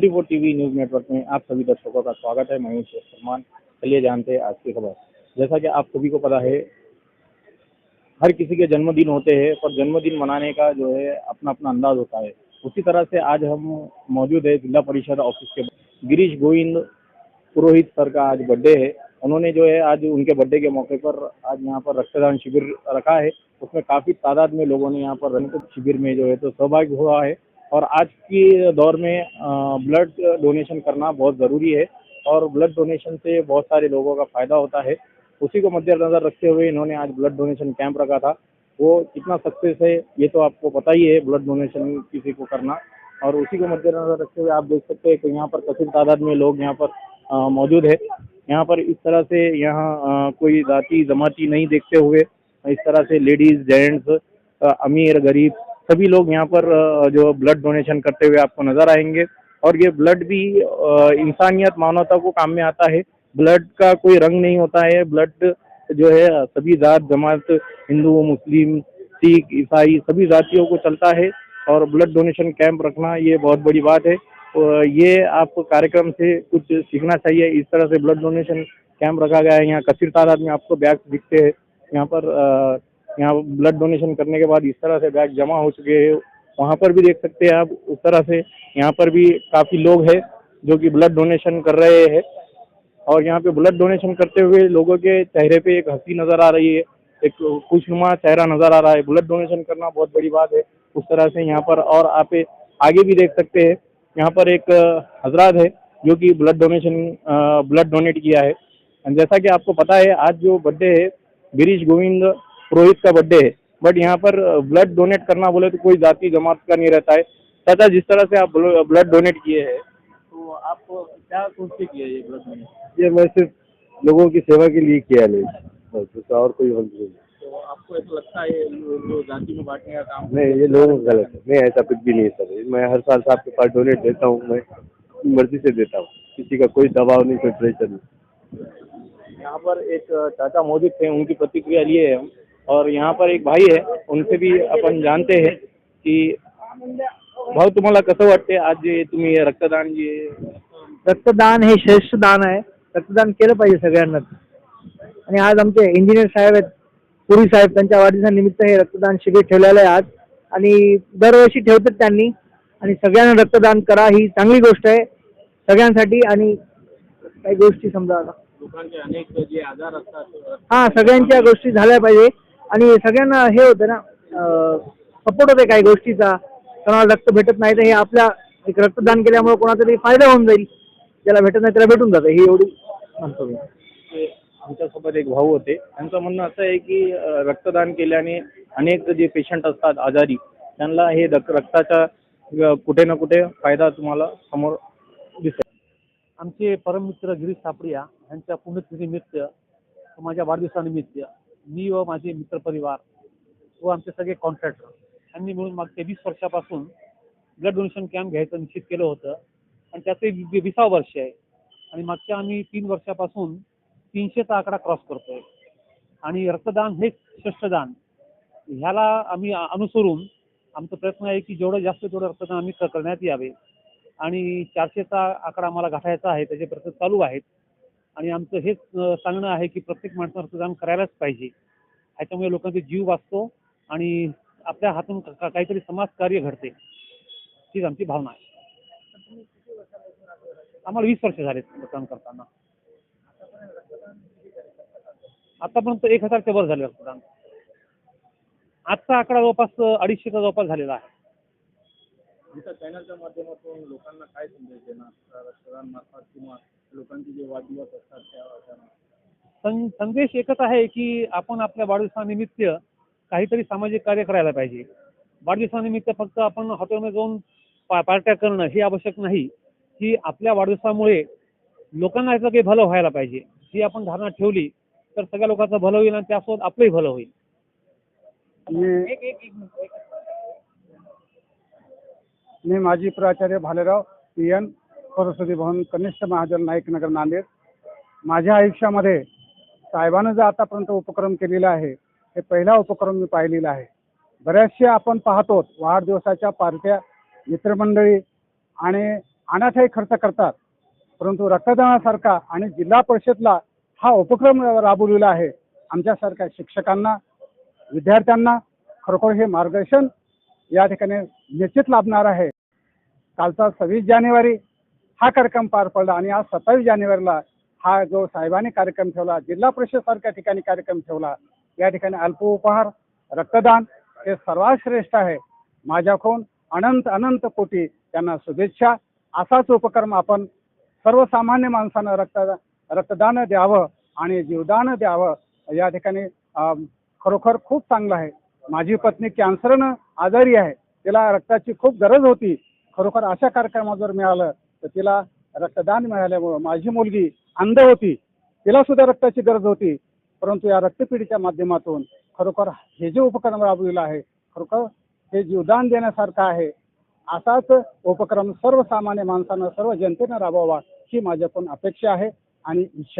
24 TV news network में आप सभी दर्शकों का स्वागत है। मैं हूं शेख सलमान। चलिए जानते हैं आज की खबर। जैसा कि आप सभी को पता है, हर किसी के जन्मदिन होते हैं, पर जन्मदिन मनाने का जो है अपना अपना अंदाज होता है। उसी तरह से आज हम मौजूद है जिला परिषद ऑफिस के। गिरीश गोविंद पुरोहित सर का आज बर्थडे है। उन्होंने जो है आज उनके बर्थडे के मौके पर आज यहाँ पर रक्तदान शिविर रखा है। उसमें काफ़ी तादाद में लोगों ने यहाँ पर रक्तदान शिविर में जो है तो सहभागी हुआ है। और आज की दौर में ब्लड डोनेशन करना बहुत ज़रूरी है और ब्लड डोनेशन से बहुत सारे लोगों का फ़ायदा होता है। उसी को मद्देनज़र रखते हुए इन्होंने आज ब्लड डोनेशन कैंप रखा था। वो कितना सक्सेस है ये तो आपको पता ही है, ब्लड डोनेशन किसी को करना। और उसी को मद्देनज़र रखते हुए आप देख सकते हैं कि यहाँ पर काफ़ी तादाद में लोग यहाँ पर मौजूद है। यहाँ पर इस तरह से यहाँ कोई जाति जमाती नहीं देखते हुए इस तरह से लेडीज़ जेंट्स अमीर गरीब सभी लोग यहाँ पर जो ब्लड डोनेशन करते हुए आपको नज़र आएंगे। और ये ब्लड भी इंसानियत मानवता को काम में आता है। ब्लड का कोई रंग नहीं होता है। ब्लड जो है सभी जात जमात हिंदू मुस्लिम सिख ईसाई सभी जातियों को चलता है। और ब्लड डोनेशन कैंप रखना ये बहुत बड़ी बात है। ये आपको कार्यक्रम से कुछ सीखना चाहिए। इस तरह से ब्लड डोनेशन कैंप रखा गया है। यहाँ कसीर तादाद में आपको बैग दिखते हैं। यहाँ पर यहाँ ब्लड डोनेशन करने के बाद इस तरह से बैग जमा हो चुके हैं। वहाँ पर भी देख सकते हैं आप। उस तरह से यहाँ पर भी काफ़ी लोग हैं जो कि ब्लड डोनेशन कर रहे हैं। और यहाँ पे ब्लड डोनेशन करते हुए लोगों के चेहरे पे एक हंसी नज़र आ रही है, एक खुशनुमा चेहरा नज़र आ रहा है। ब्लड डोनेशन करना बहुत बड़ी बात है। उस तरह से यहाँ पर और आप आगे भी देख सकते हैं। यहाँ पर एक हजरात है जो कि ब्लड डोनेट किया है। जैसा कि आपको पता है आज जो बर्थडे है गिरीश गोविंद पुरोहित का बर्थडे है। बट यहाँ पर ब्लड डोनेट करना बोले तो कोई जाति जमात का नहीं रहता है। तथा जिस तरह से आप ब्लड डोनेट किए हैं तो आप क्या सोच के किए ये ब्लड डोनेट? ये मैं सिर्फ लोगों की सेवा के लिए किया नहीं, बस उसका और कोई हल नहीं। तो आपको ऐसा लगता है जो जाति में बांटने का काम नहीं, ये लोगों का गलत है। नहीं, ऐसा कुछ भी नहीं है सर। मैं हर साल साहब के पास डोनेट देता हूँ। मैं अपनी मर्जी से देता हूँ, किसी का कोई दबाव नहीं, कोई प्रेशर नहीं। यहाँ पर एक चाचा मौजूद थे, उनकी प्रतिक्रिया लिए हम। और यहाँ पर एक भाई है, उनसे भी अपन जानते हैं की भाऊ तुम्हाला कसं वाटते आज जे तुम्ही रक्तदान जे रक्तदान हे श्रेष्ठ दान आहे. रक्तदान केलं पाहिजे सगळ्यांनाच. आणि आज आमचे इंजिनियर साहेब आहेत पुरी साहेब, त्यांच्या वाढदिवसानिमित्त हे रक्तदान शिबिर ठेवलेलं आहे आज. आणि दरवर्षी ठेवतात त्यांनी. आणि सगळ्यांना रक्तदान करा ही चांगली गोष्ट आहे सगळ्यांसाठी. आणि काही गोष्टी समजा आता लोकांचे अनेक जे आजार असतात हां सगळ्यांच्या गोष्टी झाल्या पाहिजे. आणि सगळ्यांना हे होतं ना सपोर्ट होते काही गोष्टीचा. कोणाला रक्त भेटत नाही तर हे आपल्या एक रक्तदान केल्यामुळे कोणाचा तरी फायदा होऊन जाईल. ज्याला भेटत नाही त्याला भेटून जातं, ही एवढी म्हणतो मी. आमच्यासोबत एक भाऊ होते, त्यांचं म्हणणं असं आहे की रक्तदान केल्याने अनेक जे पेशंट असतात आजारी त्यांना हे रक्ताचा कुठे ना कुठे फायदा तुम्हाला समोर दिसेल. आमचे परममित्र गिरीश सापडिया यांच्या पुण्यतिथीनिमित्त माझ्या वाढदिवसानिमित्त मी व माझे मित्रपरिवार व आमचे सगळे कॉन्ट्रॅक्टर यांनी मिळून मागच्या 20 वर्षापासून ब्लड डोनेशन कॅम्प घ्यायचं निश्चित केलं होतं. आणि त्याचे 20वे वर्ष आहे. आणि मागच्या आम्ही 3 वर्षापासून 300चा आकडा क्रॉस करतोय. आणि रक्तदान हेच श्रेष्ठदान ह्याला आम्ही अनुसरून आमचा प्रयत्न आहे की जेवढं जास्त तेवढं रक्तदान आम्ही करण्यात यावे. आणि 400चा आकडा आम्हाला गाठायचा आहे, त्याचे प्रयत्न चालू आहेत. आणि आमचं हेच सांगणं आहे की प्रत्येक माणसानं रक्तदान करायलाच पाहिजे. ह्याच्यामुळे लोकांचे जीव वाचतो आणि आपल्या हातून काहीतरी समाजकार्य घडते, हीच आमची भावना आहे. आम्हाला 20 वर्ष झाले रक्तदान करताना. आतापर्यंत 1000च्या वर झाले रक्तदान. आजचा आकडा जवळपास 250चा जवळपास झालेला आहे. तुमच्या चॅनलच्या माध्यमातून लोकांना काय संदेश देणार रक्तदान मार्फत किंवा लोकांचे जे वाढदिवस असतात त्या संदेश एकच आहे की आपण आपल्या वाढदिवसानिमित्त काहीतरी सामाजिक कार्य करायला पाहिजे. वाढदिवसानिमित्त फक्त आपण हॉटेलमध्ये जाऊन पार्ट्या करणं हे आवश्यक नाही. की आपल्या वाढदिवसामुळे लोकांना याचं काही भलं व्हायला पाहिजे ही आपण धारणा ठेवली तर सगळ्या लोकांचं भलं होईल आणि त्यासोबत आपलंही भलं होईल. मी माजी प्राचार्य भालेराव PN सरस्वती भवन कनिष्ठ महाजन नाईक नगर नांदेड. माझ्या आयुष्यामध्ये साहेबांनी जो आतापर्यंत उपक्रम केलेला आहे हे पहिला उपक्रम मी पाहिलेला आहे. बऱ्याचशा आपण पाहतो वाढदिवसाच्या पार्ट्या मित्रमंडळी आणि अनाठाई खर्च करतात, परंतु रक्तदानासारखा आणि जिल्हा परिषदला हा उपक्रम राबवलेला आहे. आमच्यासारख्या शिक्षकांना, विद्यार्थ्यांना खरोखर हे मार्गदर्शन या ठिकाणी निश्चित लाभणार आहे. कालचा 26 जानेवारी हा कार्यक्रम पार पडला आणि आज 27 जानेवारीला हा जो साहेबांनी कार्यक्रम ठेवला, जिल्हा परिषद सारख्या ठिकाणी कार्यक्रम ठेवला, या ठिकाणी अल्पोपहार रक्तदान हे सर्वात श्रेष्ठ आहे. माझ्याकडून अनंत अनंत कोटी त्यांना शुभेच्छा. असाच उपक्रम आपण सर्वसामान्य माणसानं रक्तदान द्यावं आणि जीवदान द्यावं. या ठिकाणी खरोखर खूप चांगलं आहे. माझी पत्नी कॅन्सरनं आजारी आहे, तिला रक्ताची खूप गरज होती. खरोखर अशा कार्यक्रमात जर मिळालं तर तिला रक्तदान मिळाल्यामुळं, माझी मुलगी अंध होती, तिला सुद्धा रक्ताची गरज होती, परंतु या रक्तपेढीच्या माध्यमातून खरोखर हे जे उपक्रम राबविलेलं आहे, खरोखर हे जीवदान देण्यासारखं आहे. असाच उपक्रम सर्वसामान्य माणसानं, सर्व जनतेनं राबवावा ही माझ्याकडून अपेक्षा आहे आणि इच्छा.